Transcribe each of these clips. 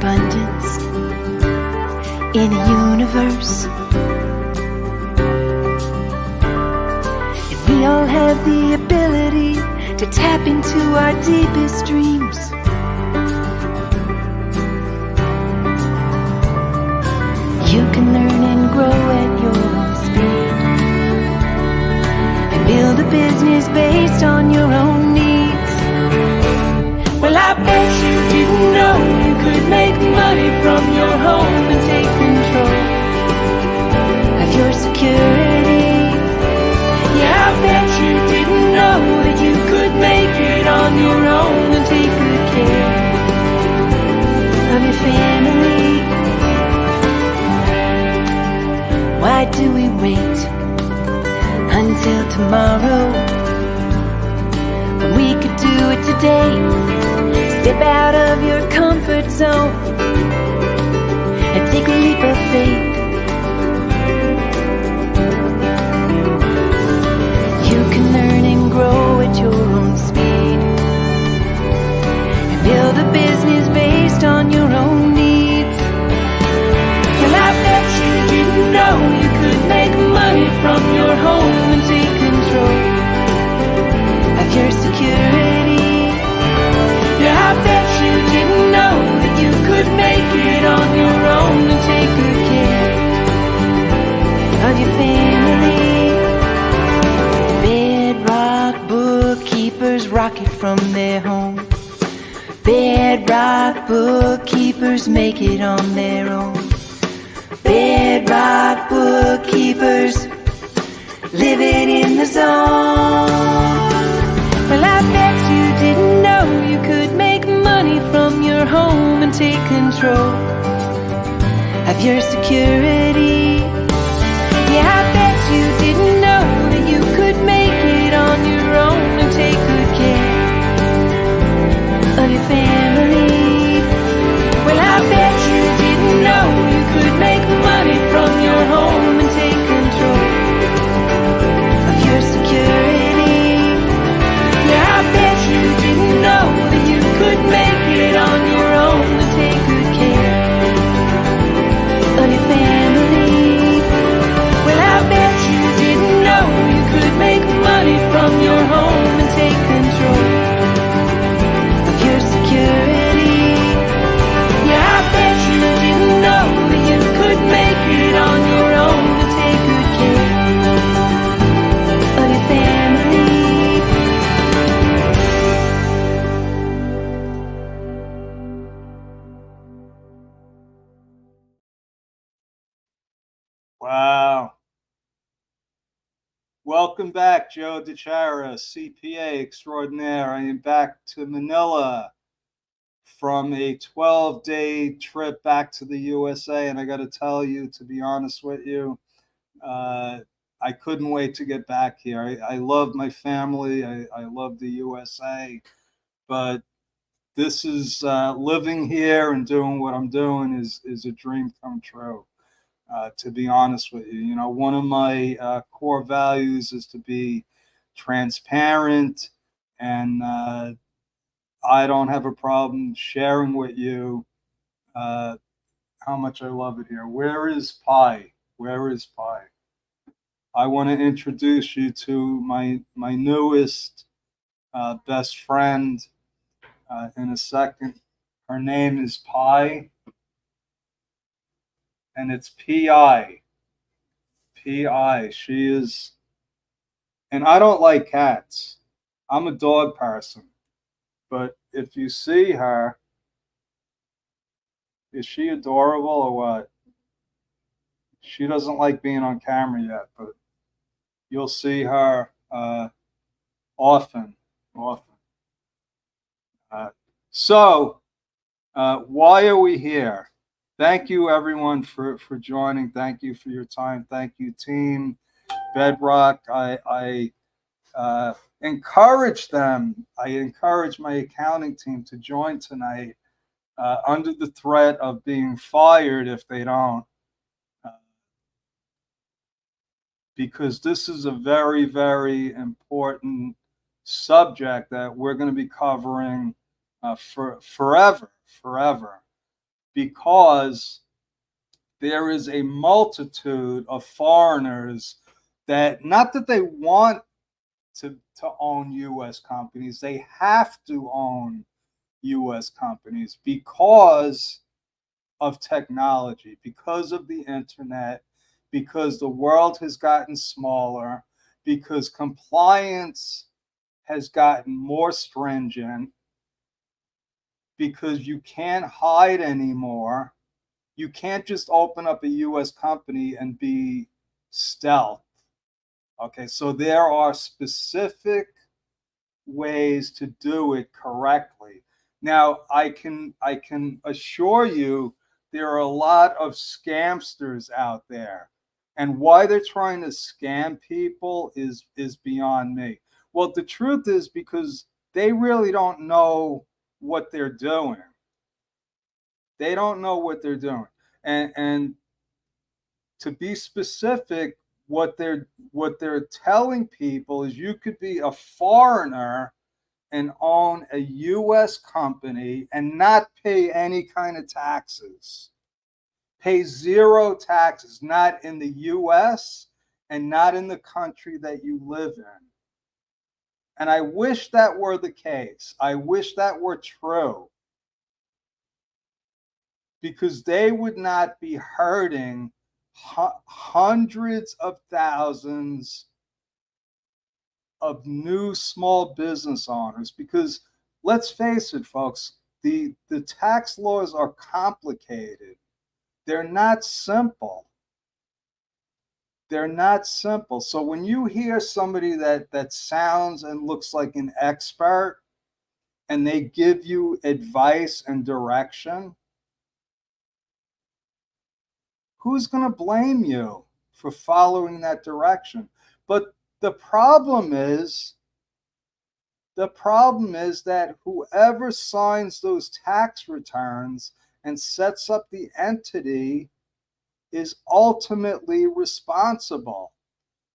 abundance in a universe. And we all have the ability to tap into our deepest dreams. You can learn and grow at your own speed and build a business based on your own needs. Well, I bet you didn't know you could make money from your home and take control of your security. Yeah, I bet you didn't know that you could make it on your own and take good care of your family. Why do we wait until tomorrow when we could do it today? Step out of your comfort zone and take a leap of faith. You can learn and grow at your own speed and build a business based on your own needs. Well, I bet you didn't know you could make money from your home and take control of your security. Yeah, I bet you didn't know that you could make it on your own and take good care of your family. Bedrock bookkeepers rocket from their home. Bedrock bookkeepers make it on their own. Bedrock bookkeepers live it in the zone. Well, I bet you didn't know you could make money from your home and take control of your security. Yeah, I bet you didn't know that you could make it on your own and take good care of your family. Well, I bet you didn't know you could make money from your home and take control of your security. Yeah, I bet you didn't know that you could make it on your own and take good care of your family. Well, I bet you didn't know you could make money from your home and take control of your security. Yeah, I bet you didn't know that you could make it on your own and take good care of your family. Wow. Welcome back, Joe DeChara, CPA extraordinaire. I am back to Manila from a 12-day trip back to the USA. And I got to tell you, to be honest with you, I couldn't wait to get back here. I love my family. I love the USA. But this is living here and doing what I'm doing is a dream come true. To be honest with you, you know, one of my core values is to be transparent, and I don't have a problem sharing with you how much I love it here. Where is Pi? Where is Pi? I want to introduce you to my newest best friend in a second. Her name is Pi. And it's P.I. P.I. She is, and I don't like cats. I'm a dog person. But if you see her, is she adorable or what? She doesn't like being on camera yet, but you'll see her often. So why are we here? Thank you, everyone, for joining. Thank you for your time. Thank you, team Bedrock. I encourage them. I encourage my accounting team to join tonight under the threat of being fired if they don't. Because this is a very, very important subject that we're going to be covering for forever. because there is a multitude of foreigners that, not that they want to own U.S. companies, they have to own U.S. companies because of technology, because of the internet, because the world has gotten smaller, because compliance has gotten more stringent, because you can't hide anymore. You can't just open up a US company and be stealth. Okay, so there are specific ways to do it correctly. Now, I can assure you there are a lot of scamsters out there. And why they're trying to scam people is beyond me. Well, the truth is because they really don't know what they're doing. They don't know what they're doing. And to be specific, what they're telling people is you could be a foreigner and own a US company and not pay any kind of taxes. Pay zero taxes, not in the US and not in the country that you live in. And I wish that were the case. I wish that were true. Because they would not be hurting hundreds of thousands of new small business owners. Because let's face it, folks, the tax laws are complicated. They're not simple. They're not simple. So when you hear somebody that sounds and looks like an expert and they give you advice and direction, who's going to blame you for following that direction? But the problem is that whoever signs those tax returns and sets up the entity is ultimately responsible,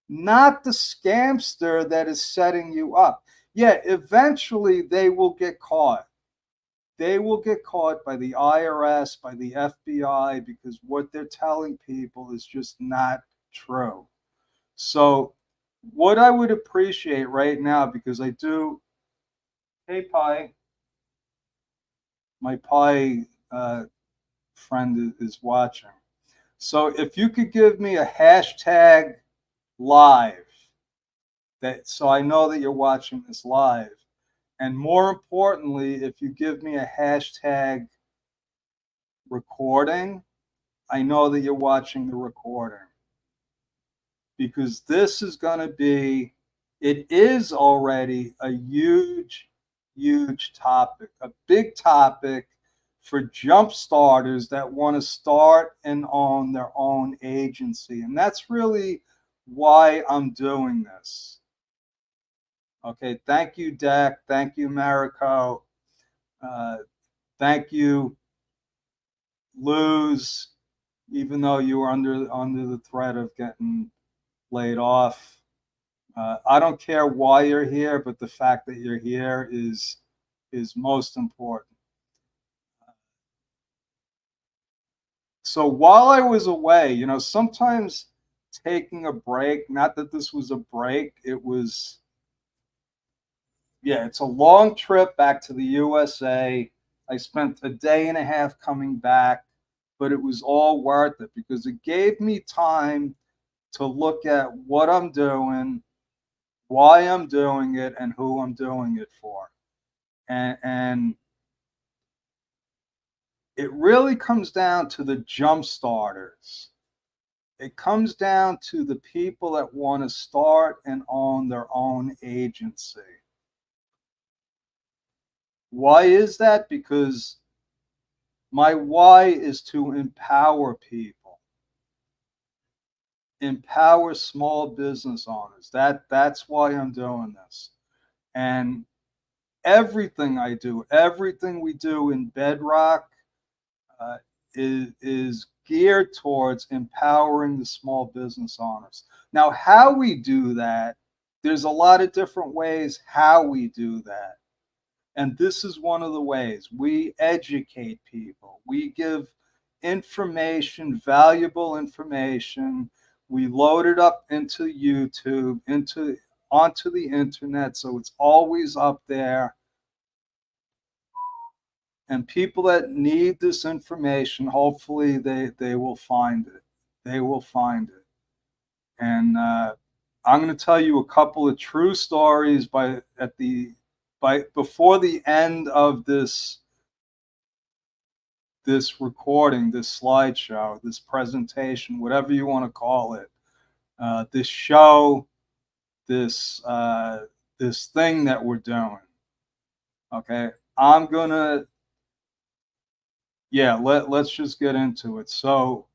not the scamster that is setting you up. Yeah, eventually they will get caught. They will get caught by the IRS, by the FBI, because what they're telling people is just not true. So, what I would appreciate right now, because I do, hey, Pi, my Pi friend is watching. So, if you could give me a hashtag live, that so I know that you're watching this live. And more importantly, if you give me a hashtag recording, I know that you're watching the recording. Because this is going to be, it is already a huge, huge topic, a big topic for jump starters that want to start and own their own agency. And that's really why I'm doing this. Okay, thank you, Deck. Thank you, Mariko. Thank you, Luz, even though you were under the threat of getting laid off. I don't care why you're here, but the fact that you're here is most important. So while I was away, sometimes taking a break, not that this was a break, it was, yeah, it's a long trip back to the USA. I spent a day and a half coming back, but it was all worth it because it gave me time to look at what I'm doing, why I'm doing it, and who I'm doing it for. And it really comes down to the jump starters. It comes down to the people that want to start and own their own agency. Why is that? Because my why is to empower people, empower small business owners. That's why I'm doing this. And everything I do, everything we do in Bedrock is geared towards empowering the small business owners. Now, how we do that, there's a lot of different ways how we do that. And this is one of the ways we educate people. We give information, valuable information. We load it up into YouTube, onto the internet, so it's always up there. And people that need this information, hopefully they will find it. They will find it. And I'm going to tell you a couple of true stories before the end of this recording, this slideshow, this presentation, whatever you want to call it, this show, this thing that we're doing. Okay, I'm gonna, yeah, let's just get into it. So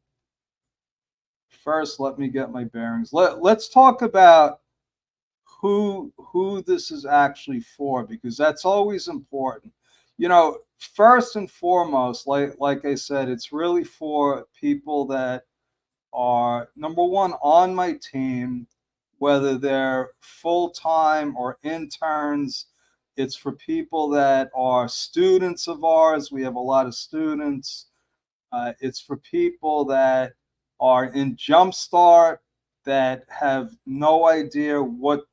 first, let me get my bearings. Let's talk about who this is actually for, because that's always important. You know, first and foremost, like I said, it's really for people that are, number one, on my team, whether they're full-time or interns. It's for people that are students of ours. We have a lot of students. It's for people that are in Jumpstart that have no idea what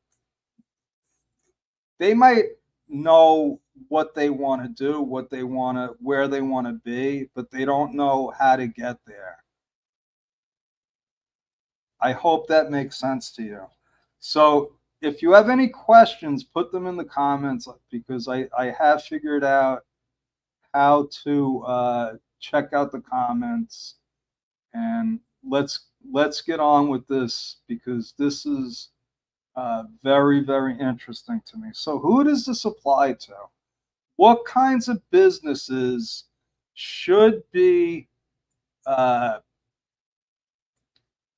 they might know what they want to do, where they want to be, but they don't know how to get there. I hope that makes sense to you. So if you have any questions, put them in the comments, because I have figured out how to check out the comments. And let's get on with this, because this is very, very interesting to me. So who does this apply to? What kinds of businesses should be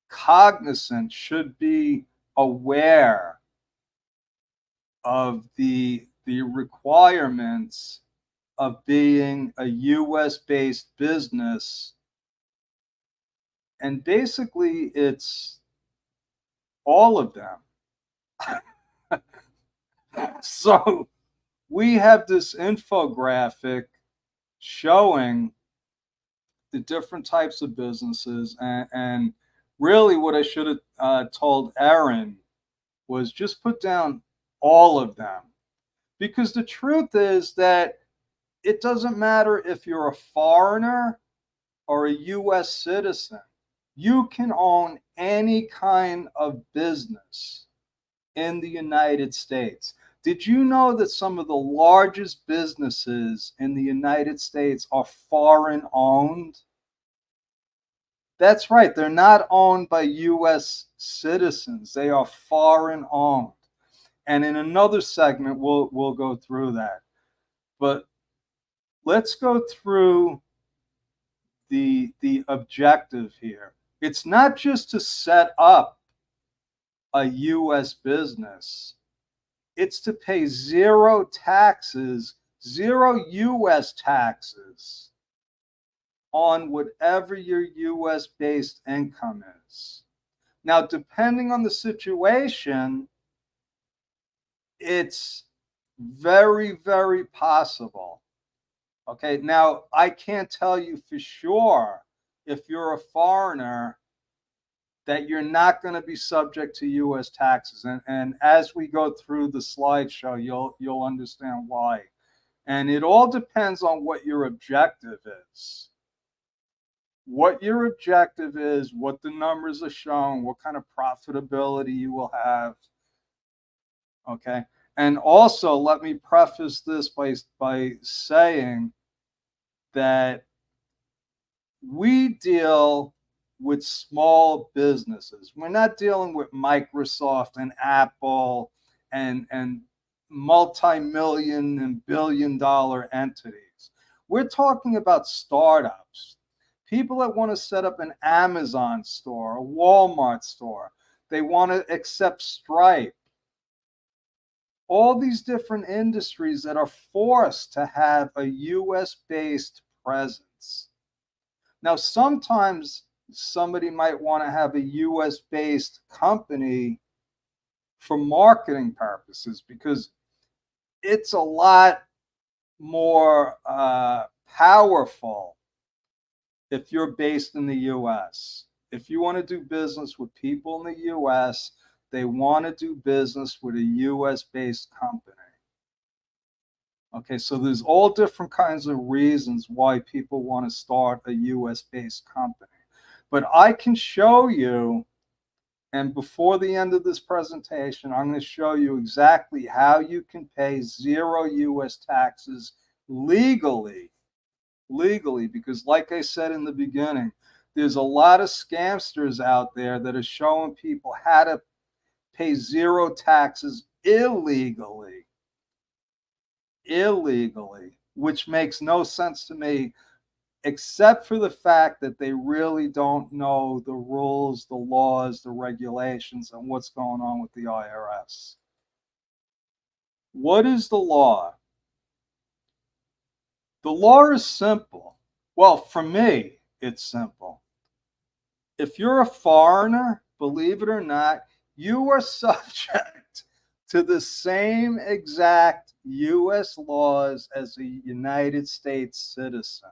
cognizant, should be aware of the requirements of being a US based business? And basically it's all of them. So we have this infographic showing the different types of businesses, and really what I should have told Erin was just put down all of them, because the truth is that it doesn't matter if you're a foreigner or a US citizen. You can own any kind of business in the United States. Did you know that some of the largest businesses in the United States are foreign owned? That's right. They're not owned by US citizens. They are foreign owned. And in another segment, we'll go through that. But let's go through the objective here. It's not just to set up a US business. It's to pay zero taxes, zero US taxes on whatever your US based income is. Now, depending on the situation, it's very, very possible. Okay, now I can't tell you for sure, if you're a foreigner, that you're not going to be subject to US taxes. And as we go through the slideshow, you'll understand why. And it all depends on what your objective is. What your objective is, what the numbers are showing, what kind of profitability you will have. Okay. And also, let me preface this by saying that we deal with small businesses. We're not dealing with Microsoft and Apple and multi-million and billion-dollar entities. We're talking about startups, people that want to set up an Amazon store, a Walmart store. They want to accept Stripe. All these different industries that are forced to have a US-based presence. Now, sometimes somebody might want to have a US-based company for marketing purposes, because it's a lot more powerful if you're based in the US. If you want to do business with people in the US, they want to do business with a US based company. Okay, so there's all different kinds of reasons why people want to start a US based company. But I can show you, and before the end of this presentation, I'm going to show you exactly how you can pay zero US taxes legally. Legally, because like I said in the beginning, there's a lot of scamsters out there that are showing people how to pay zero taxes illegally, which makes no sense to me, except for the fact that they really don't know the rules, the laws, the regulations, and what's going on with the IRS. What is the law? The law is simple. Well, for me, it's simple. If you're a foreigner, believe it or not, you are subject to the same exact US laws as a United States citizen.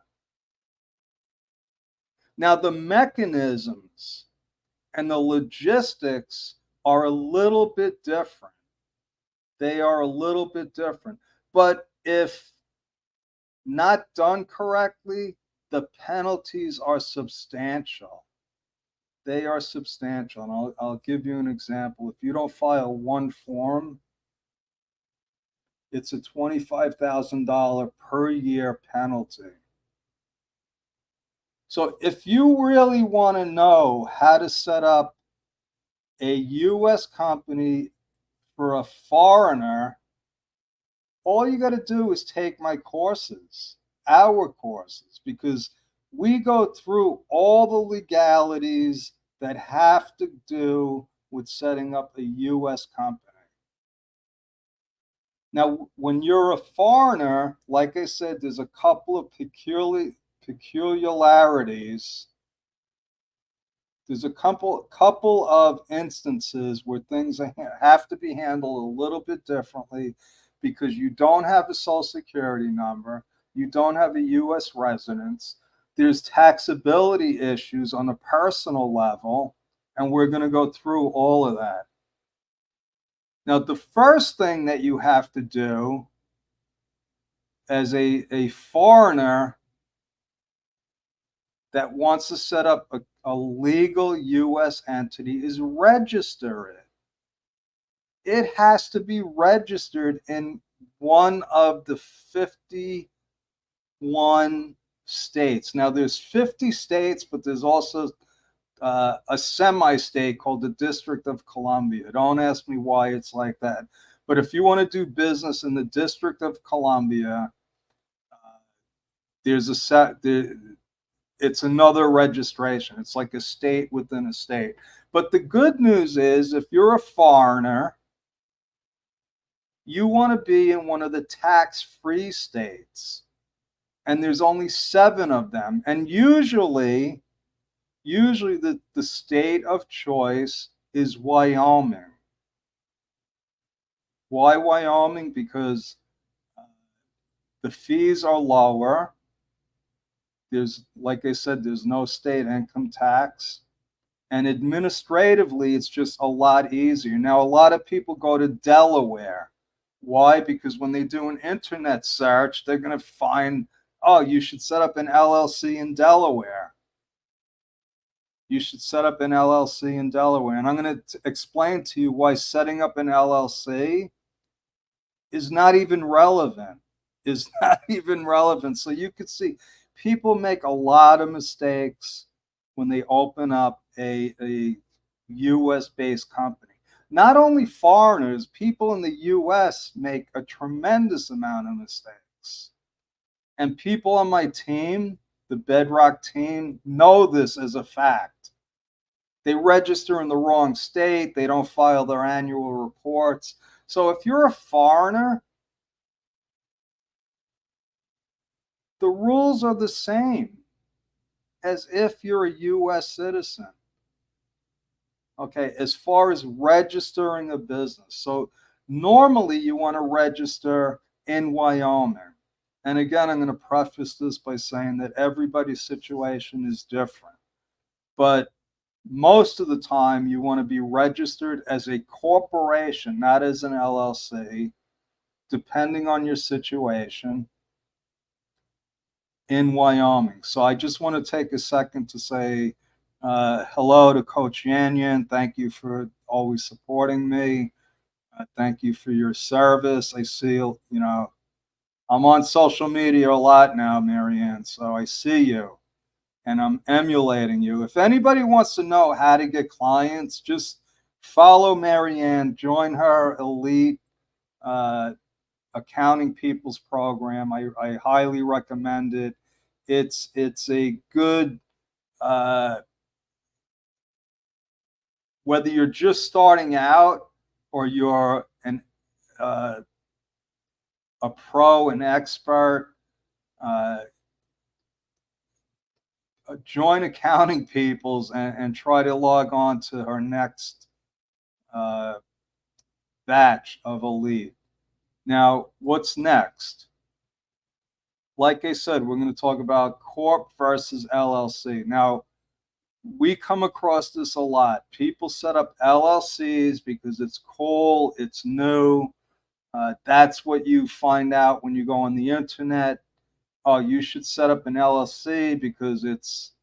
Now, the mechanisms and the logistics are a little bit different. They are a little bit different. But if not done correctly, the penalties are substantial. They are substantial. And I'll give you an example. If you don't file one form, it's a $25,000 per year penalty. So if you really want to know how to set up a US company for a foreigner, all you got to do is take my courses, our courses, because we go through all the legalities that have to do with setting up a US company. Now, when you're a foreigner, like I said, there's a couple of peculiarities. There's a couple of instances where things have to be handled a little bit differently because you don't have a social security number, you don't have a US residence, there's taxability issues on a personal level, and we're going to go through all of that. Now, the first thing that you have to do as a foreigner that wants to set up a legal US entity is register it. It has to be registered in one of the 51 states. Now, there's 50 states, but there's also a semi-state called the District of Columbia. Don't ask me why it's like that. But if you want to do business in the District of Columbia, it's another registration. It's like a state within a state. But the good news is, if you're a foreigner, you want to be in one of the tax-free states. And there's only 7 of them. And usually the state of choice is Wyoming. Why Wyoming? Because the fees are lower. There's, like I said, there's no state income tax. And administratively, it's just a lot easier. Now, a lot of people go to Delaware. Why? Because when they do an internet search, they're going to find, oh, you should set up an LLC in Delaware. You should set up an LLC in Delaware. And I'm going to explain to you why setting up an LLC is not even relevant. So you could see people make a lot of mistakes when they open up a US-based company. Not only foreigners, people in the US make a tremendous amount of mistakes. And people on my team, the Bedrock team, know this as a fact. They register in the wrong state. They don't file their annual reports. So if you're a foreigner, the rules are the same as if you're a US citizen. Okay, as far as registering a business. So normally you want to register in Wyoming. And again, I'm going to preface this by saying that everybody's situation is different. But most of the time, you want to be registered as a corporation, not as an LLC, depending on your situation in Wyoming. So I just want to take a second to say hello to Coach Yan Yan. Thank you for always supporting me. Thank you for your service. I see, I'm on social media a lot now, Marianne, so I see you and I'm emulating you. If anybody wants to know how to get clients, just follow Marianne, join her elite accounting people's program. I highly recommend it. It's a good, whether you're just starting out or you're a pro, an expert, join accounting people's and try to log on to her next batch of elite. Now, what's next? Like I said, we're going to talk about corp versus LLC. Now, we come across this a lot. People set up LLCs because it's cool, it's new. That's what you find out when you go on the internet. Oh, you should set up an LLC because it's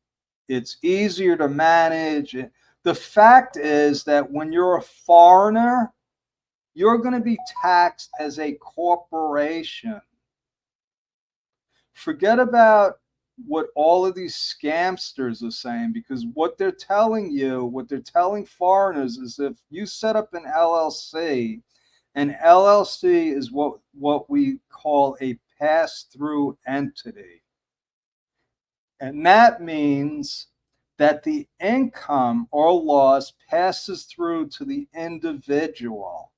easier to manage. The fact is that when you're a foreigner, you're going to be taxed as a corporation. Forget about what all of these scamsters are saying, because what they're telling you, what they're telling foreigners is if you set up an LLC is what we call a pass-through entity. And that means that the income or loss passes through to the individual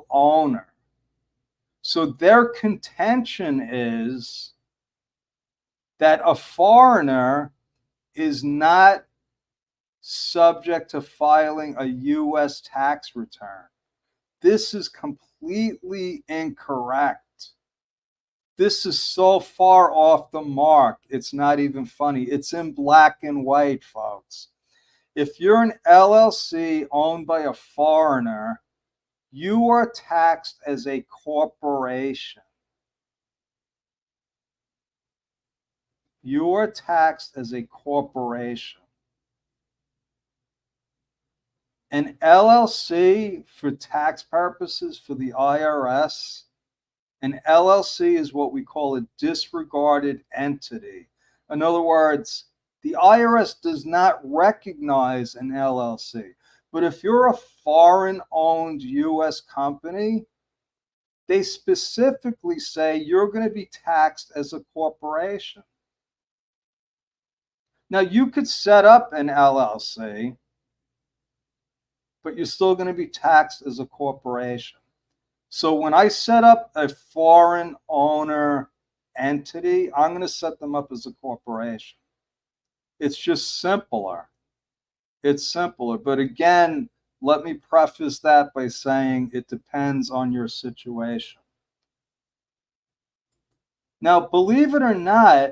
owner. So their contention is that a foreigner is not subject to filing a U.S. tax return. This is completely incorrect. This is so far off the mark, it's not even funny. It's in black and white, folks. If you're an LLC owned by a foreigner, you are taxed as a corporation. You are taxed as a corporation. An LLC, for tax purposes, for the IRS, an LLC is what we call a disregarded entity. In other words, the IRS does not recognize an LLC. But if you're a foreign-owned U.S. company, they specifically say you're going to be taxed as a corporation. Now, you could set up an LLC, but you're still going to be taxed as a corporation. So when I set up a foreign owner entity, I'm going to set them up as a corporation. It's just simpler. It's simpler. But again, let me preface that by saying it depends on your situation. Now, believe it or not,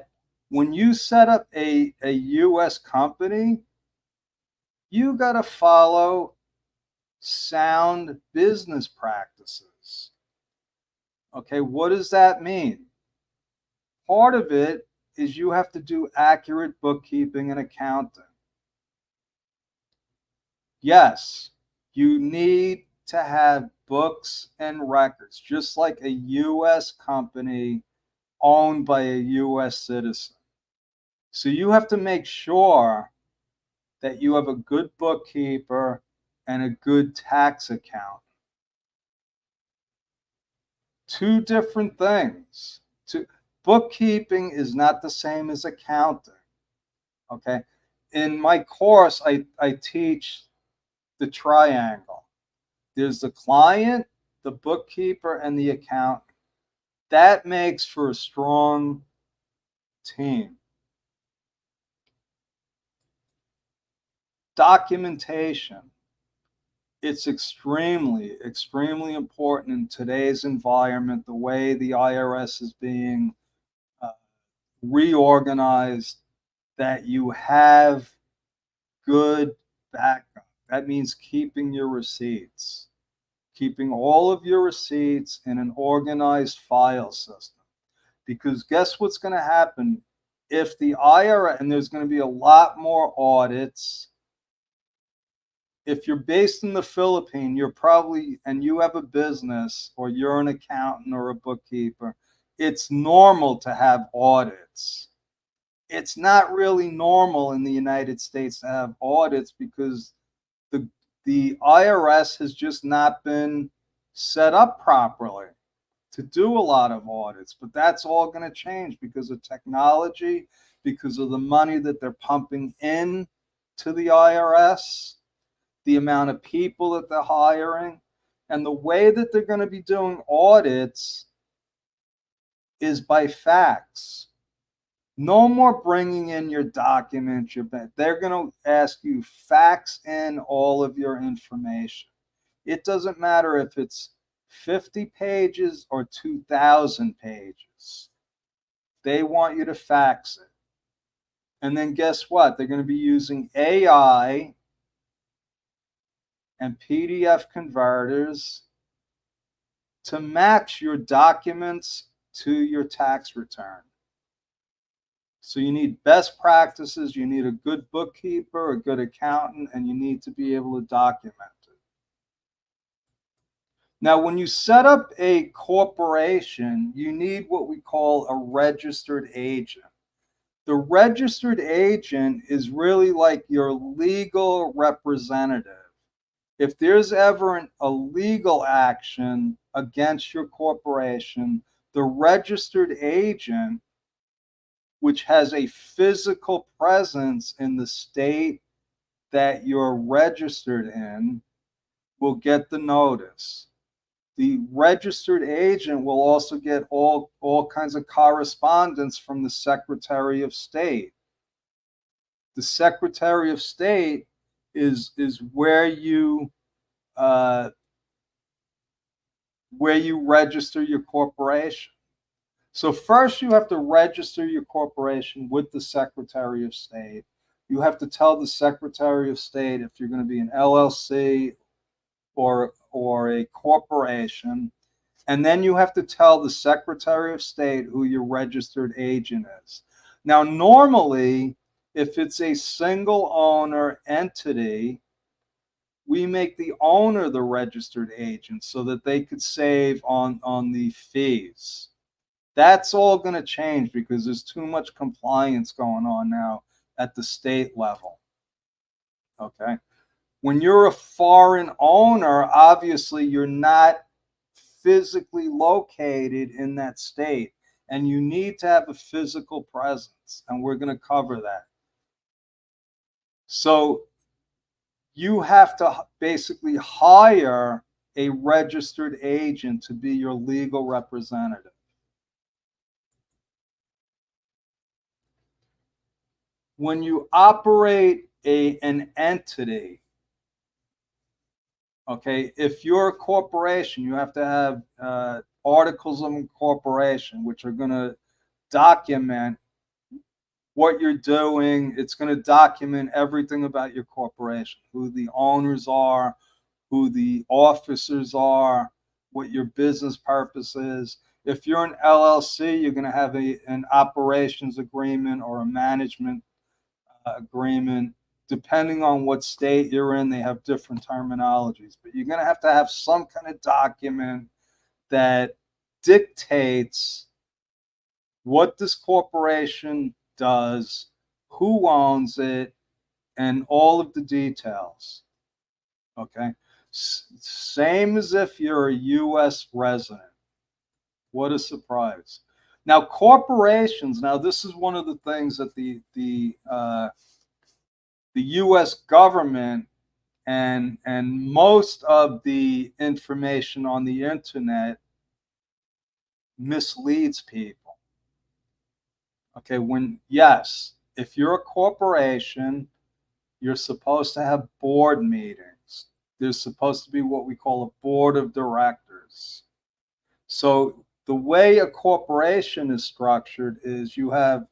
when you set up a U.S. company, you got to follow sound business practices. Okay, what does that mean? Part of it is you have to do accurate bookkeeping and accounting. Yes, you need to have books and records, just like a U.S. company owned by a U.S. citizen. So you have to make sure that you have a good bookkeeper and a good tax accountant. Two different things. Bookkeeping is not the same as accounting. Okay. In my course, I teach the triangle. There's the client, the bookkeeper, and the accountant. That makes for a strong team. Documentation. It's extremely, extremely important in today's environment, the way the IRS is being uh, reorganized, that you have good backup. That means keeping your receipts, keeping all of your receipts in an organized file system. Because guess what's going to happen if the IRS, and there's going to be a lot more audits. If you're based in the Philippines, you're probably, and you have a business or you're an accountant or a bookkeeper, it's normal to have audits. It's not really normal in the United States to have audits because the IRS has just not been set up properly to do a lot of audits. But that's all going to change because of technology, because of the money that they're pumping in to the IRS, the amount of people that they're hiring, and the way that they're going to be doing audits is by fax. No more bringing in your documents. They're going to ask you fax in all of your information. It doesn't matter if it's 50 pages or 2,000 pages. They want you to fax it. And then guess what? They're going to be using AI and PDF converters to match your documents to your tax return. So you need best practices, you need a good bookkeeper, a good accountant, and you need to be able to document it. Now, when you set up a corporation, you need what we call a registered agent. The registered agent is really like your legal representative. If there's ever a legal action against your corporation, the registered agent, which has a physical presence in the state that you're registered in, will get the notice. The registered agent will also get all kinds of correspondence from the Secretary of State. The Secretary of State is where you register your corporation. So first you have to register your corporation with the Secretary of State. You have to tell the Secretary of State if you're going to be an LLC or a corporation. And then you have to tell the Secretary of State who your registered agent is. Now, normally, if it's a single owner entity, we make the owner the registered agent so that they could save on the fees. That's all going to change because there's too much compliance going on now at the state level. Okay. When you're a foreign owner, obviously you're not physically located in that state, and you need to have a physical presence, and we're going to cover that. So you have to basically hire a registered agent to be your legal representative. When you operate an entity, okay, if you're a corporation, you have to have articles of incorporation, which are going to document what you're doing. It's going to document everything about your corporation, who the owners are, who the officers are, what your business purpose is. If you're an LLC, you're going to have an operations agreement or a management agreement. Depending on what state you're in, they have different terminologies, but you're going to have some kind of document that dictates what this corporation does, who owns it, and all of the details. Okay. Same as if you're a U.S. resident. What a surprise. Now, corporations, now this is one of the things that the U.S. government and most of the information on the internet misleads people. Okay, yes, if you're a corporation, you're supposed to have board meetings. there's supposed to be what we call a board of directors. So the way a corporation is structured is you have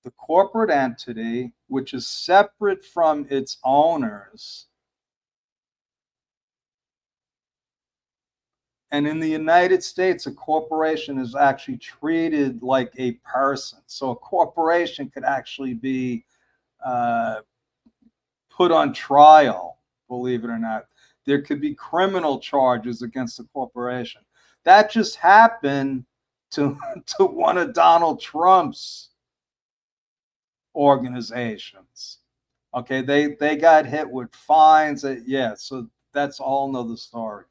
the corporate entity, which is separate from its owners. And in the United States, a corporation is actually treated like a person. So a corporation could actually be put on trial, believe it or not. There could be criminal charges against the corporation. That just happened to one of Donald Trump's organizations. Okay, they got hit with fines. Yeah, so that's all another story.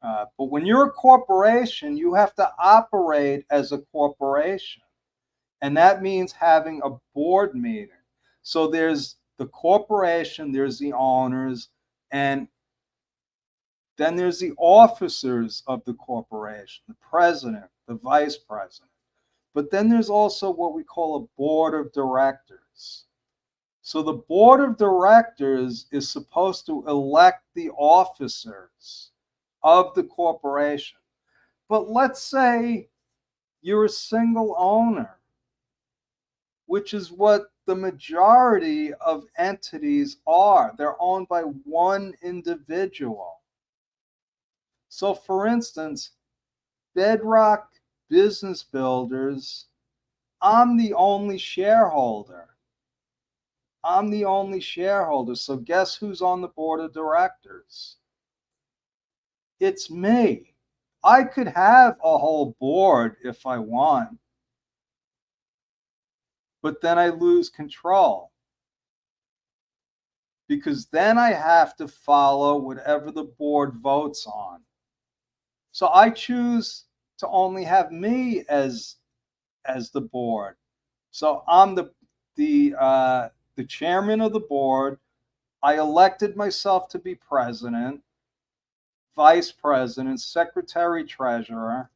But when you're a corporation, you have to operate as a corporation. And that means having a board meeting. So there's the corporation, there's the owners, and then there's the officers of the corporation, the president, the vice president. But then there's also what we call a board of directors. So the board of directors is supposed to elect the officers of the corporation. But let's say you're a single owner, which is what the majority of entities are. They're owned by one individual. So, for instance, Bedrock Business Builders, I'm the only shareholder. I'm the only shareholder. So, guess who's on the board of directors? It's me. I could have a whole board if I want, but then I lose control, because then I have to follow whatever the board votes on. So I choose to only have me as the board. So I'm the chairman of the board. I elected myself to be president, vice president, secretary, treasurer.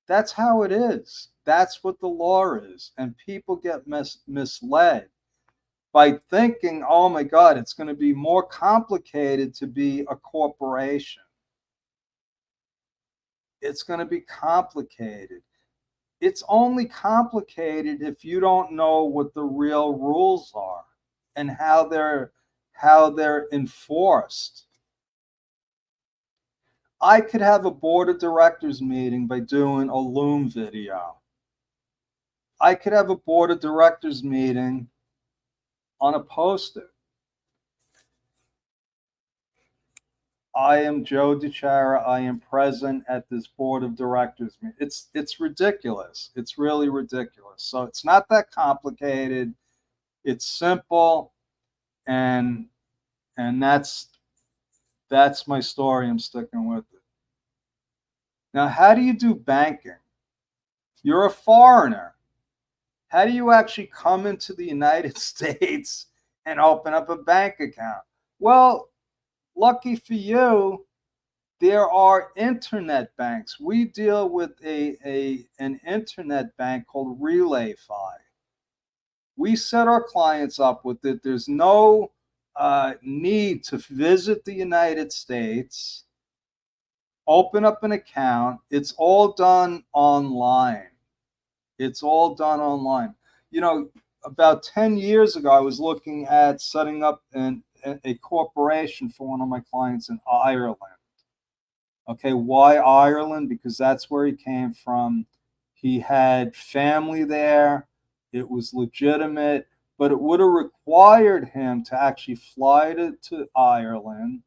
That's how it is. That's what the law is. And people get misled by thinking, oh my God, it's going to be more complicated to be a corporation. It's going to be complicated. It's only complicated if you don't know what the real rules are and how they're enforced. I could have a board of directors meeting by doing a Loom video. I could have a board of directors meeting on a poster. I am Joe DiChiara. I am present at this board of directors meeting. It's ridiculous. It's really ridiculous. So it's not that complicated. It's simple, and that's my story. I'm sticking with it. Now, how do you do banking? You're a foreigner. How do you actually come into the United States and open up a bank account? Well, lucky for you, there are internet banks. We deal with an internet bank called RelayFi. We set our clients up with it. There's no need to visit the United States, open up an account. It's all done online. It's all done online. You know, about 10 years ago, I was looking at setting up a corporation for one of my clients in Ireland. Okay, why Ireland? Because that's where he came from. He had family there. It was legitimate, but it would have required him to actually fly to Ireland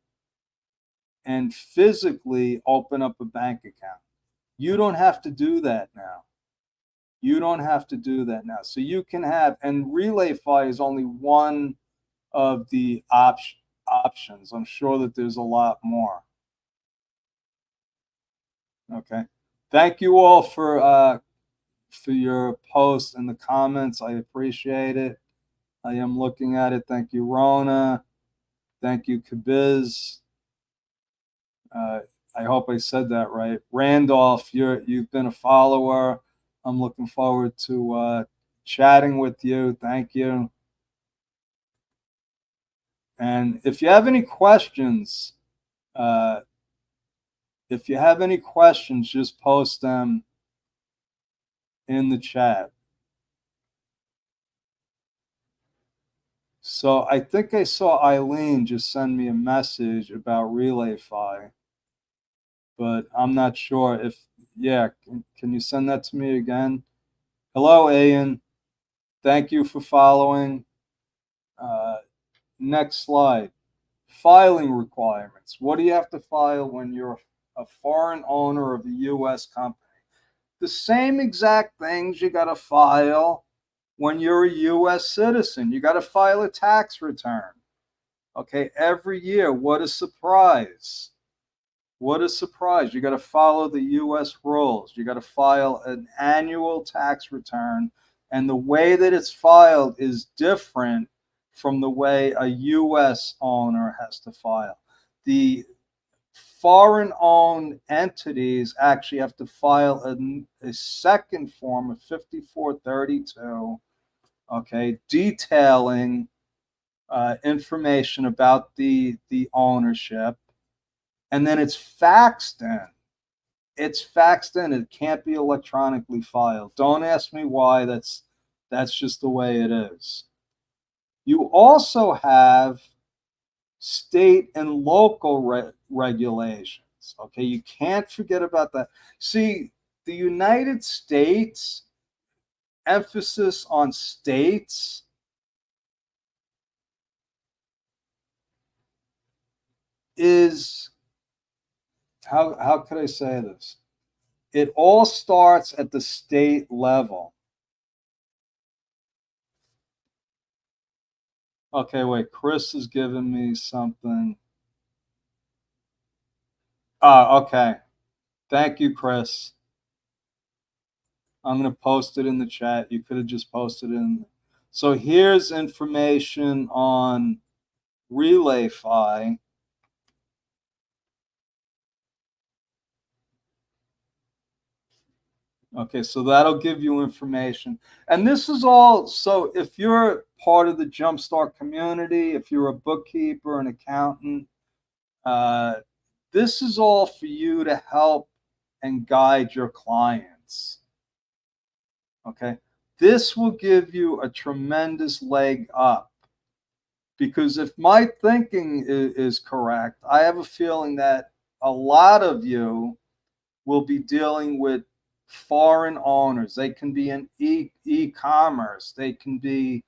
and physically open up a bank account. You don't have to do that now. You don't have to do that now. So you can have, and RelayFi is only one of the options. I'm sure that there's a lot more. Okay. Thank you all for your posts and the comments. I appreciate it. I am looking at it. Thank you, Rona. Thank you, Kabiz. I hope I said that right. Randolph, you've been a follower. I'm looking forward to chatting with you. Thank you. And if you have any questions, just post them in the chat. So I think I saw Eileen just send me a message about RelayFi, but I'm not sure if, yeah, can you send that to me again? Hello, Ian. Thank you for following. Next slide. Filing requirements. What do you have to file when you're a foreign owner of a U.S. company? The same exact things you got to file when you're a U.S. citizen. You got to file a tax return. Okay, every year. What a surprise. What a surprise. You got to follow the U.S. rules. You got to file an annual tax return. And the way that it's filed is different from the way a U.S. owner has to file. The foreign-owned entities actually have to file a second form of 5432, okay, detailing information about the ownership, and then it's faxed in. It's faxed in. It can't be electronically filed. Don't ask me why. That's just the way it is. You also have state and local regulations. Okay, you can't forget about that. See, the United States emphasis on states is, how could I say this? It all starts at the state level. Okay, wait, Chris is giving me something. Okay. Thank you, Chris. I'm going to post it in the chat. You could have just posted it in. So here's information on RelayFi. Okay, so that'll give you information. And this is all, so if you're part of the Jumpstart community, if you're a bookkeeper, an accountant, this is all for you to help and guide your clients. Okay, this will give you a tremendous leg up, because if my thinking is correct, I have a feeling that a lot of you will be dealing with foreign owners. They can be in e-commerce. They can be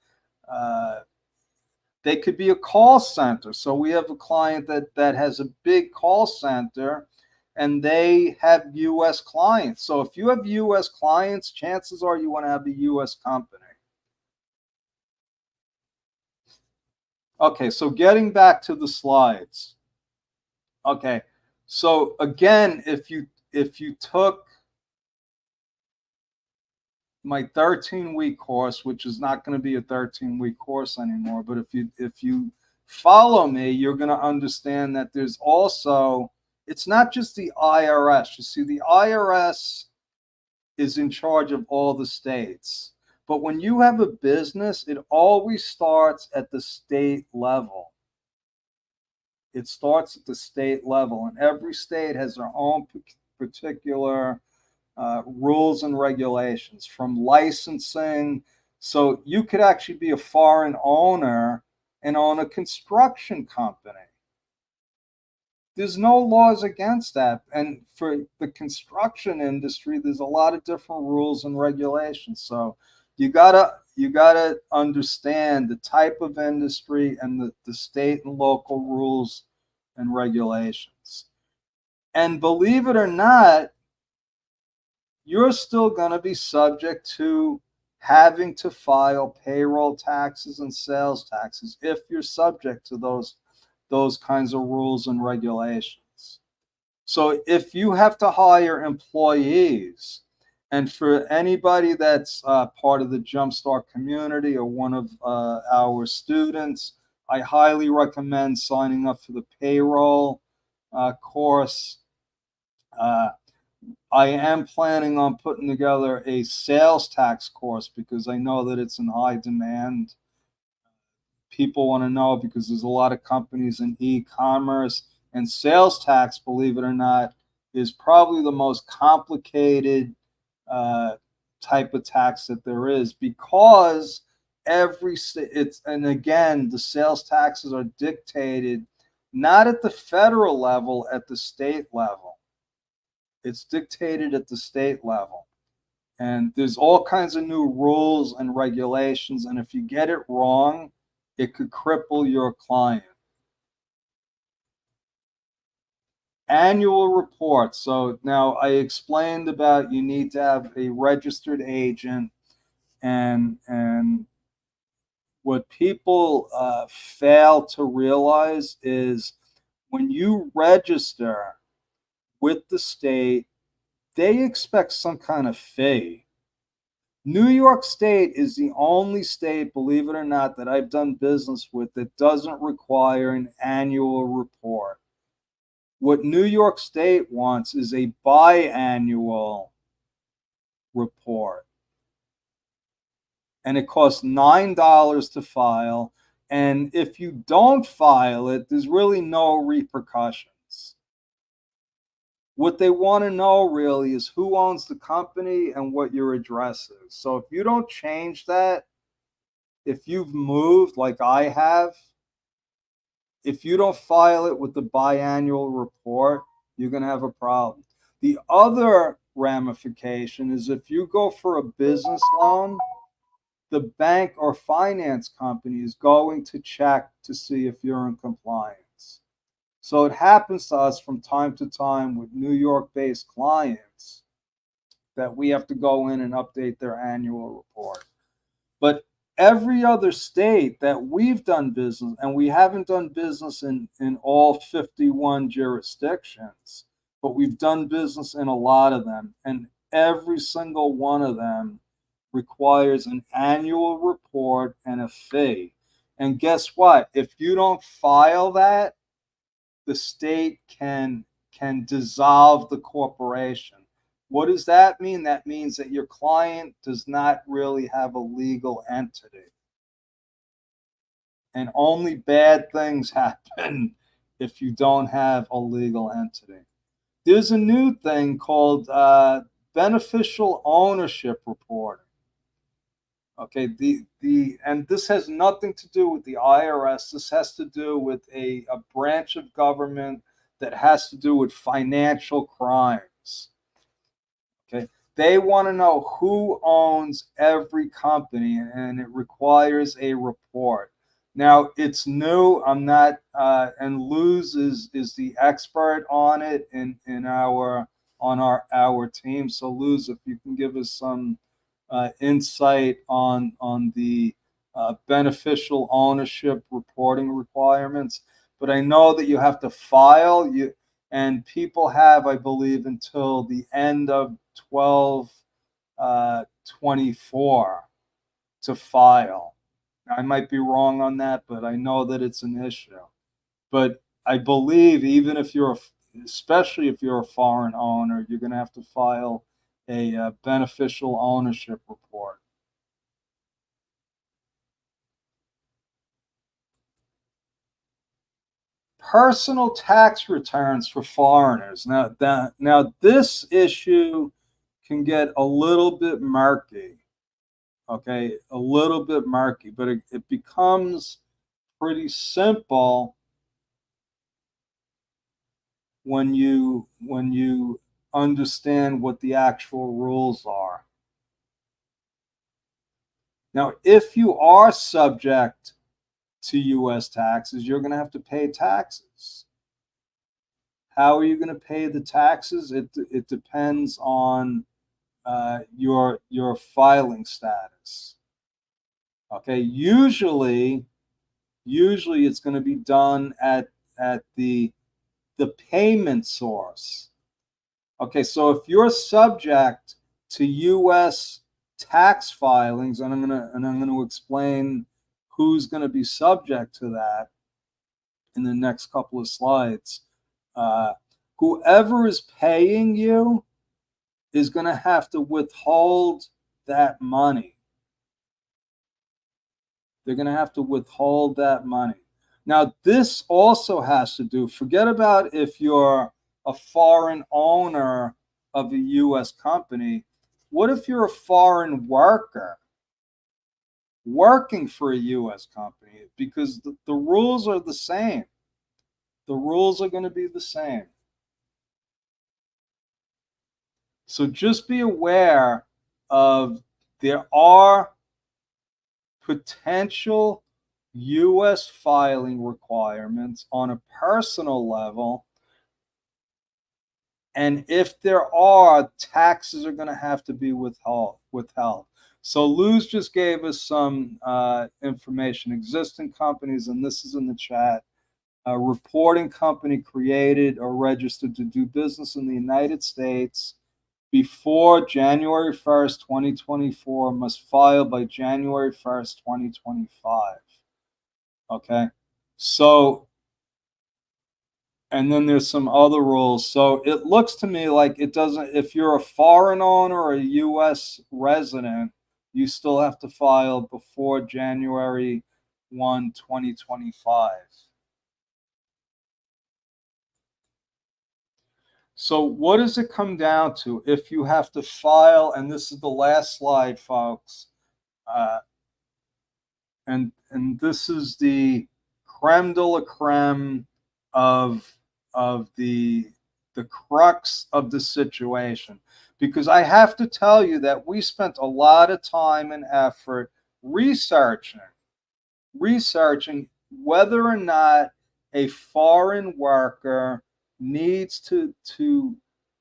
they could be a call center. So we have a client that has a big call center, and they have U.S. clients. So if you have U.S. clients, chances are you want to have a U.S. company. Okay, so getting back to the slides. Okay, so again, if you took my 13-week course, which is not going to be a 13-week course anymore, but if you follow me, you're going to understand that there's also, it's not just the IRS. You see, the IRS is in charge of all the states. But when you have a business, it always starts at the state level. It starts at the state level, and every state has their own particular rules and regulations, from licensing. So you could actually be a foreign owner and own a construction company. There's no laws against that. And for the construction industry, there's a lot of different rules and regulations. So you gotta understand the type of industry and the state and local rules and regulations. And believe it or not, you're still going to be subject to having to file payroll taxes and sales taxes if you're subject to those kinds of rules and regulations. So if you have to hire employees, and for anybody that's part of the Jumpstart community or one of our students, I highly recommend signing up for the payroll course. I am planning on putting together a sales tax course because I know that it's in high demand. people want to know because there's a lot of companies in e-commerce, and sales tax, believe it or not, is probably the most complicated type of tax that there is, because and again, the sales taxes are dictated not at the federal level, at the state level. It's dictated at the state level. And there's all kinds of new rules and regulations. And if you get it wrong, it could cripple your client. Annual report. So now I explained about you need to have a registered agent, and what people fail to realize is when you register with the state, they expect some kind of fee. New York State is the only state, believe it or not, that I've done business with that doesn't require an annual report. What New York State wants is a biannual report. And it costs $9 to file. And if you don't file it, there's really no repercussions. What they want to know really is who owns the company and what your address is. So if you don't change that, if you've moved like I have, if you don't file it with the biannual report, you're going to have a problem. The other ramification is if you go for a business loan, the bank or finance company is going to check to see if you're in compliance. So it happens to us from time to time with New York-based clients that we have to go in and update their annual report. But every other state that we've done business, and we haven't done business in all 51 jurisdictions, but we've done business in a lot of them, and every single one of them requires an annual report and a fee. And guess what? If you don't file that, the state can dissolve the corporation. What does that mean? That means that your client does not really have a legal entity. And only bad things happen if you don't have a legal entity. There's a new thing called beneficial ownership reporting. Okay, and this has nothing to do with the IRS. This has to do with a branch of government that has to do with financial crimes. Okay, they want to know who owns every company, and it requires a report. Now it's new. I'm not, and Luz is the expert on it on our team. So Luz, if you can give us some insight on the beneficial ownership reporting requirements. But I know that you have to file, and people have, I believe, until the end of 12/24 to file. I might be wrong on that, but I know that it's an issue. But I believe even if especially if you're a foreign owner, you're going to have to file a beneficial ownership report. Personal tax returns for foreigners. Now this issue can get a little bit murky. Okay, a little bit murky, but it becomes pretty simple when you understand what the actual rules are. Now, if you are subject to U.S. taxes, you're going to have to pay taxes. How are you going to pay the taxes? It depends on your filing status. Okay, usually it's going to be done at the payment source. Okay, so if you're subject to U.S. tax filings, and I'm going to explain who's going to be subject to that in the next couple of slides. Whoever is paying you is going to have to withhold that money. They're going to have to withhold that money. Now, this also has to do, forget about if you're a foreign owner of a U.S. company. What if you're a foreign worker working for a U.S. company? Because the rules are the same. The rules are going to be the same. So just be aware of there are potential U.S. filing requirements on a personal level. And if there are, taxes are going to have to be withheld. So Luz just gave us some information. Existing companies, and this is in the chat, a reporting company created or registered to do business in the United States before January 1st, 2024 must file by January 1st, 2025. Okay. So, and then there's some other rules. So it looks to me like it doesn't, if you're a foreign owner or a U.S. resident, you still have to file before January 1, 2025. So what does it come down to if you have to file? And this is the last slide, folks. And this is the creme de la creme of the crux of the situation, because I have to tell you that we spent a lot of time and effort researching whether or not a foreign worker needs to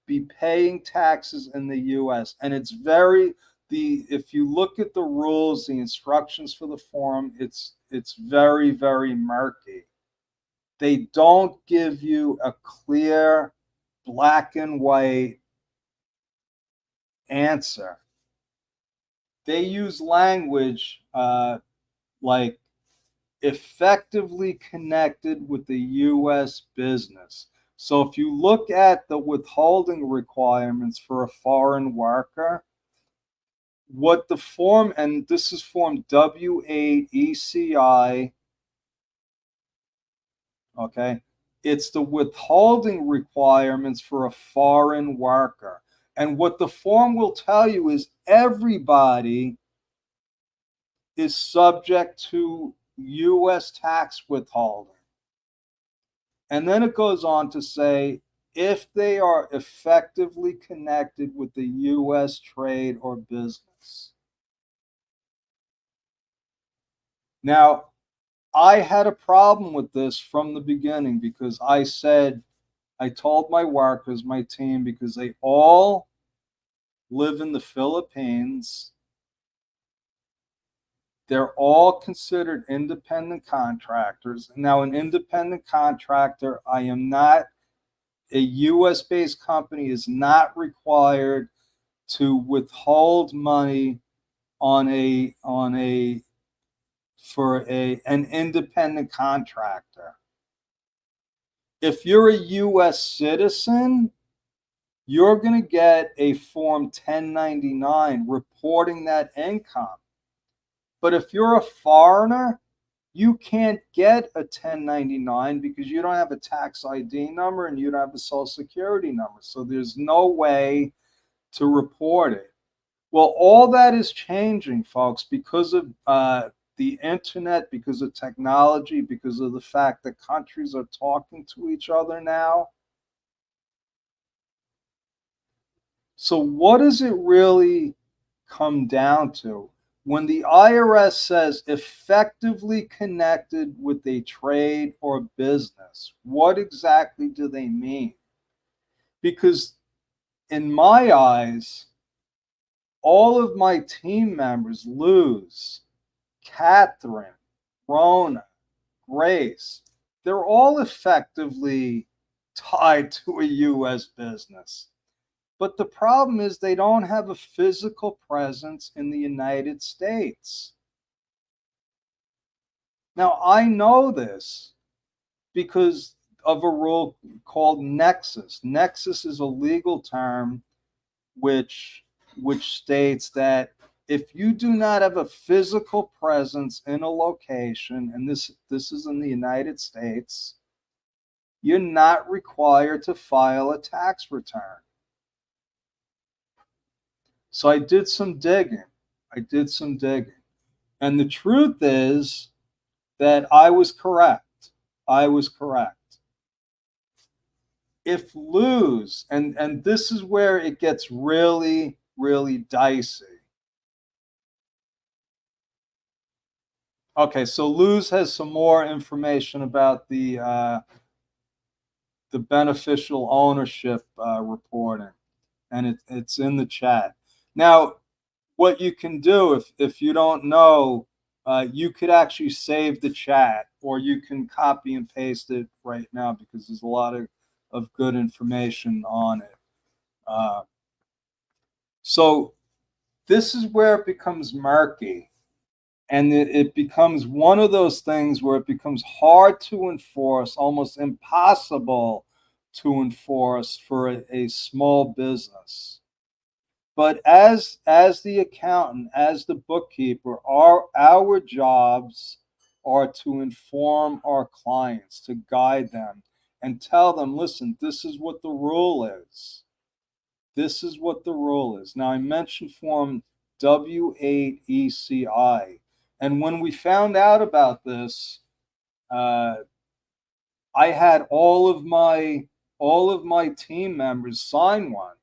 be paying taxes in the U.S. And it's very, if you look at the rules, the instructions for the form, it's very, very murky. They don't give you a clear black and white answer. They use language like effectively connected with the U.S. business. So if you look at the withholding requirements for a foreign worker, what the form, and this is form W8ECI, okay, it's the withholding requirements for a foreign worker. And what the form will tell you is everybody is subject to U.S. tax withholding. And then it goes on to say, if they are effectively connected with the U.S. trade or business. Now, I had a problem with this from the beginning because I told my workers, my team, because they all live in the Philippines, they're all considered independent contractors. Now, an independent contractor, I am not, a U.S.-based company is not required to withhold money for an independent contractor. If you're a U.S. citizen, you're going to get a Form 1099 reporting that income. But if you're a foreigner, you can't get a 1099 because you don't have a tax ID number and you don't have a social security number. So there's no way to report it. Well, all that is changing, folks, because of the internet, because of technology, because of the fact that countries are talking to each other now. So what does it really come down to? When the IRS says effectively connected with a trade or business, what exactly do they mean? Because in my eyes, all of my team members, Luz, Catherine, Rona, Grace, they're all effectively tied to a U.S. business. But the problem is they don't have a physical presence in the United States. Now, I know this because of a rule called nexus. Nexus is a legal term which states that if you do not have a physical presence in a location, and this is in the United States, you're not required to file a tax return. So I did some digging. And the truth is that I was correct. If lose, and this is where it gets really, really dicey. Okay, so Luz has some more information about the beneficial ownership reporting, and it's in the chat. Now, what you can do if you don't know, you could actually save the chat, or you can copy and paste it right now because there's a lot of good information on it. So this is where it becomes murky. And it becomes one of those things where it becomes hard to enforce, almost impossible to enforce for a small business. But as the accountant, as the bookkeeper, our jobs are to inform our clients, to guide them and tell them, listen, this is what the rule is. This is what the rule is. Now, I mentioned Form W8ECI. And when we found out about this, I had all of my team members sign one,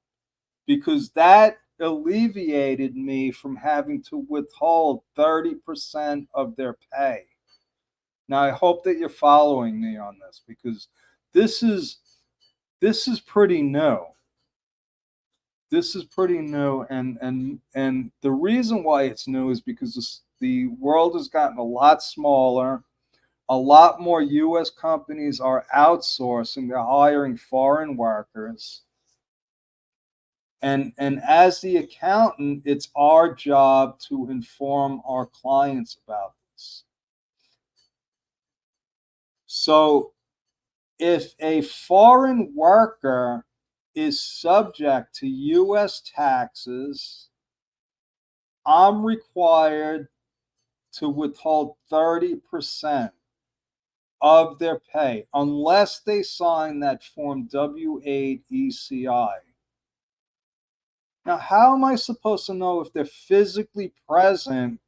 because that alleviated me from having to withhold 30% of their pay. Now, I hope that you're following me on this, because this is pretty new. This is pretty new, and the reason why it's new is because the world has gotten a lot smaller. A lot more U.S. companies are outsourcing. They're hiring foreign workers. And as the accountant, it's our job to inform our clients about this. So if a foreign worker is subject to U.S. taxes, I'm required to withhold 30% of their pay unless they sign that Form W8ECI. Now, how am I supposed to know if they're physically present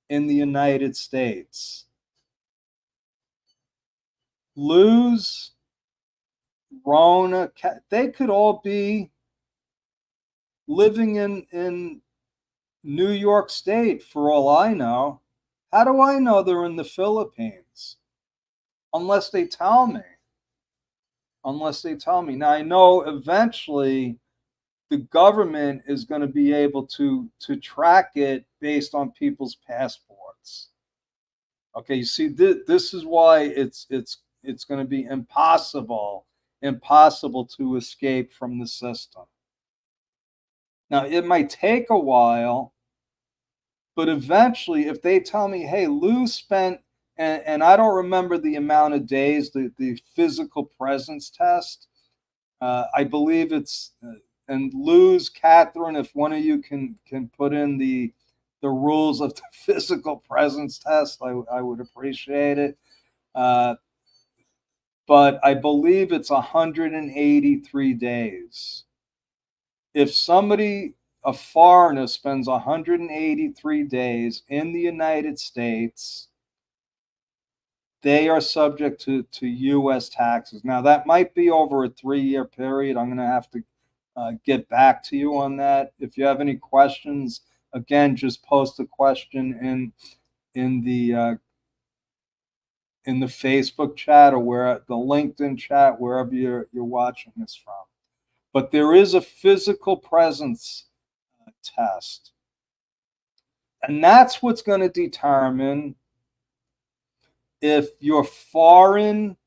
in the United States? Luz, Rona, they could all be living in New York State for all I know. How do I know they're in the Philippines? Unless they tell me. Now, I know eventually the government is going to be able to track it based on people's passports. Okay, you see, this is why it's going to be impossible to escape from the system. Now, it might take a while, but eventually, if they tell me, hey, Lou spent, and I don't remember the amount of days, the physical presence test, I believe it's, and Lou's, Catherine, if one of you can put in the rules of the physical presence test, I would appreciate it. But I believe it's 183 days. If somebody, a foreigner, spends 183 days in the United States, they are subject to U.S. taxes. Now, that might be over a 3-year period. I'm going to have to get back to you on that. If you have any questions, again, just post a question in the Facebook chat, or where the LinkedIn chat, wherever you're watching this from. But there is a physical presence test, and that's what's going to determine if your foreign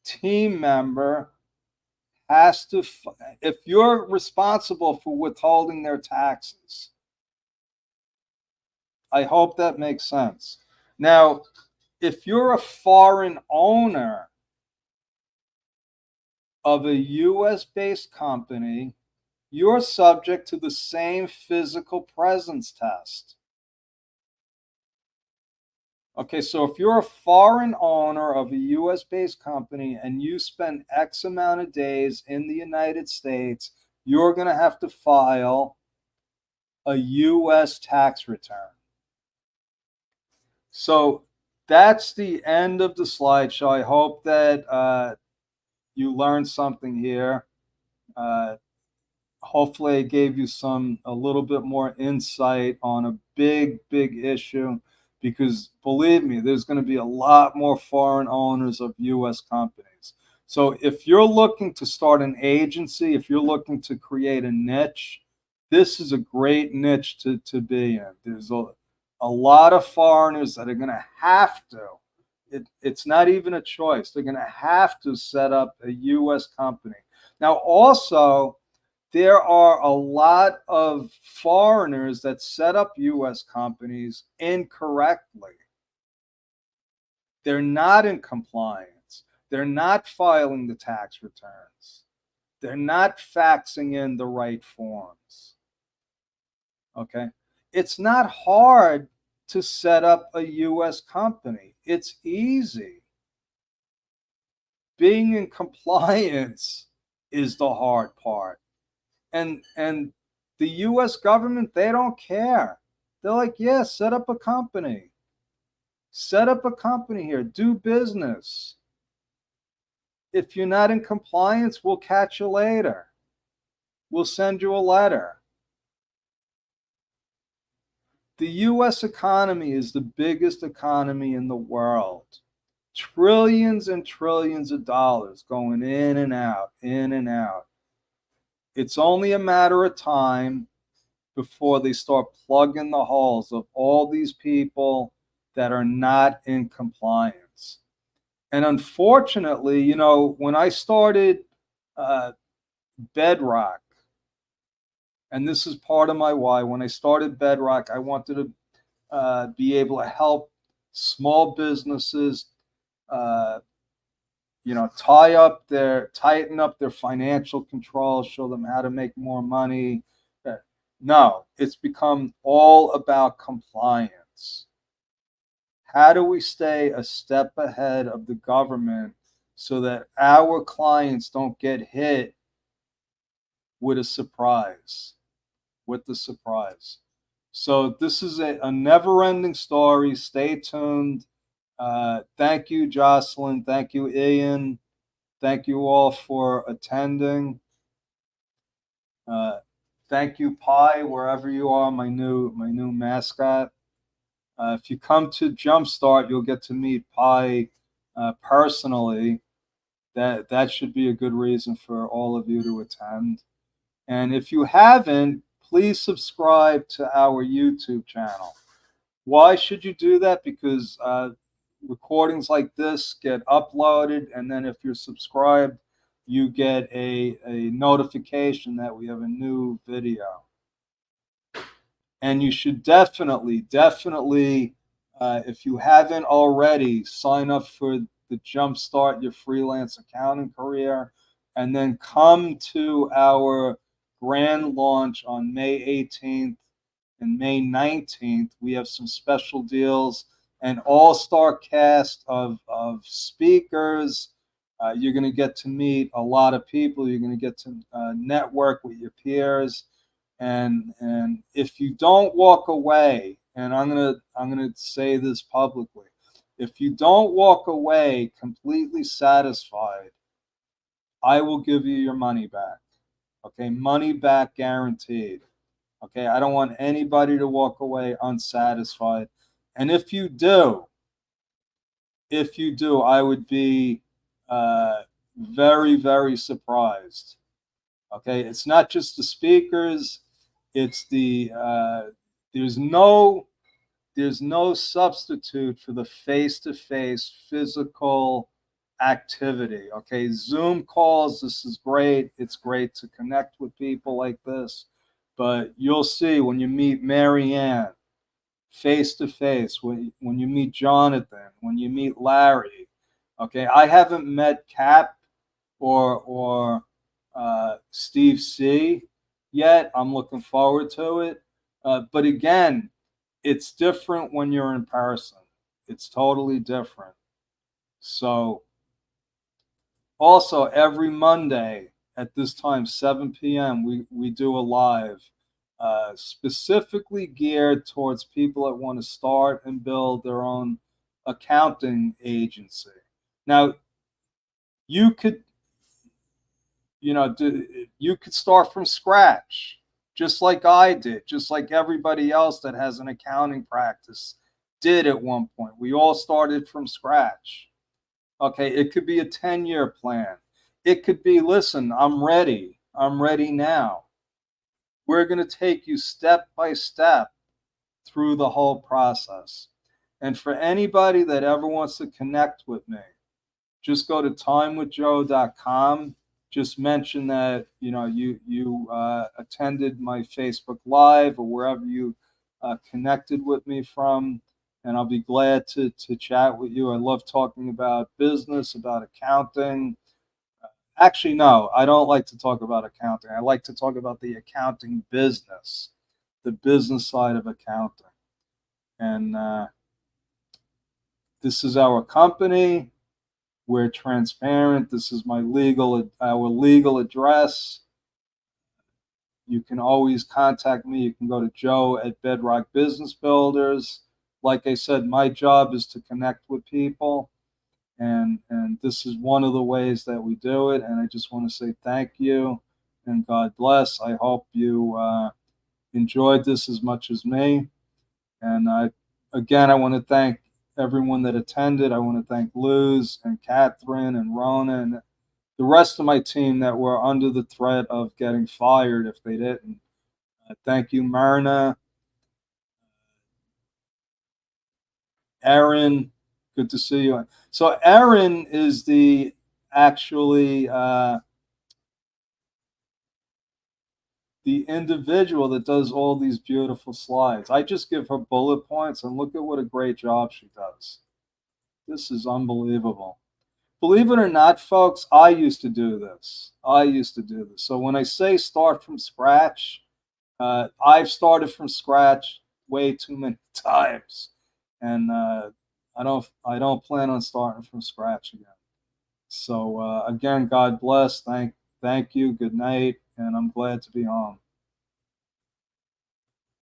team member has to, if you're responsible for withholding their taxes. I hope that makes sense. Now, if you're a foreign owner of a U.S. based company, you're subject to the same physical presence test. Okay, so if you're a foreign owner of a US based company and you spend X amount of days in the United States, you're going to have to file a US tax return. So that's the end of the slideshow. I hope that you learned something here. Hopefully, it gave you a little bit more insight on a big, big issue. Because believe me, there's going to be a lot more foreign owners of U.S. companies. So if you're looking to start an agency, if you're looking to create a niche, this is a great niche to be in. There's a lot of foreigners that are going to have to. It's not even a choice. They're going to have to set up a U.S. company. Now, also, there are a lot of foreigners that set up U.S. companies incorrectly. They're not in compliance. They're not filing the tax returns. They're not faxing in the right forms. Okay? It's not hard to set up a U.S. company. It's easy. Being in compliance is the hard part. And the US government, they don't care. They're like, yeah, set up a company. Set up a company here. Do business. If you're not in compliance, we'll catch you later. We'll send you a letter. The US economy is the biggest economy in the world. Trillions and trillions of dollars going in and out, in and out. It's only a matter of time before they start plugging the holes of all these people that are not in compliance. And unfortunately, when I started Bedrock, and this is part of my why, when I started Bedrock, I wanted to be able to help small businesses tighten up their financial control, show them how to make more money. No, it's become all about compliance. How do we stay a step ahead of the government so that our clients don't get hit with a surprise? So this is a never-ending story. Stay tuned. Thank you, Jocelyn. Thank you, Ian. Thank you all for attending. Thank you, Pi, wherever you are, my new mascot. If you come to Jumpstart, you'll get to meet Pi personally. That should be a good reason for all of you to attend. And if you haven't, please subscribe to our YouTube channel. Why should you do that? Because recordings like this get uploaded, and then if you're subscribed, you get a notification that we have a new video. And you should definitely, if you haven't already, sign up for the Jumpstart Your Freelance Accounting Career, and then come to our grand launch on May 18th and May 19th. We have some special deals, an all-star cast of speakers. You're going to get to meet a lot of people. You're going to get to network with your peers. And if you don't walk away, and I'm gonna say this publicly, if you don't walk away completely satisfied, I will give you your money back. Okay, money back guaranteed. Okay, I don't want anybody to walk away unsatisfied. And if you do, I would be very, very surprised. Okay, it's not just the speakers. It's there's no substitute for the face-to-face physical activity. Okay, Zoom calls, this is great. It's great to connect with people like this, but you'll see when you meet Marianne face-to-face, when you meet Jonathan, when you meet Larry. Okay, I haven't met Cap or Steve C. yet. I'm looking forward to it. But again, it's different when you're in person. It's totally different. So, also every Monday at this time, 7 p.m., we do a live, specifically geared towards people that want to start and build their own accounting agency. Now, you could, you could start from scratch, just like I did, just like everybody else that has an accounting practice did at one point. We all started from scratch. Okay, it could be a 10-year plan. It could be, listen, I'm ready. I'm ready now. We're going to take you step by step through the whole process. And for anybody that ever wants to connect with me, just go to timewithjoe.com. Just mention that you attended my Facebook Live or wherever you connected with me from, and I'll be glad to chat with you. I love talking about business, about accounting. Actually, no, I don't like to talk about accounting. I like to talk about the accounting business, the business side of accounting. And this is our company. We're transparent. This is our legal address. You can always contact me. You can go to Joe at Bedrock Business Builders. Like I said, my job is to connect with people, and this is one of the ways that we do it. And I just want to say thank you and God bless. I hope you enjoyed this as much as me. And I want to thank everyone that attended. I want to thank Luz and Catherine and Rona and the rest of my team that were under the threat of getting fired if they didn't. Thank you, Myrna, Erin. Good to see you. So Erin is the actually the individual that does all these beautiful slides. I just give her bullet points, and look at what a great job she does. This is unbelievable. Believe it or not, folks, I used to do this. So when I say start from scratch, I've started from scratch way too many times, and I don't plan on starting from scratch again. So again, God bless. Thank you. Good night, and I'm glad to be home.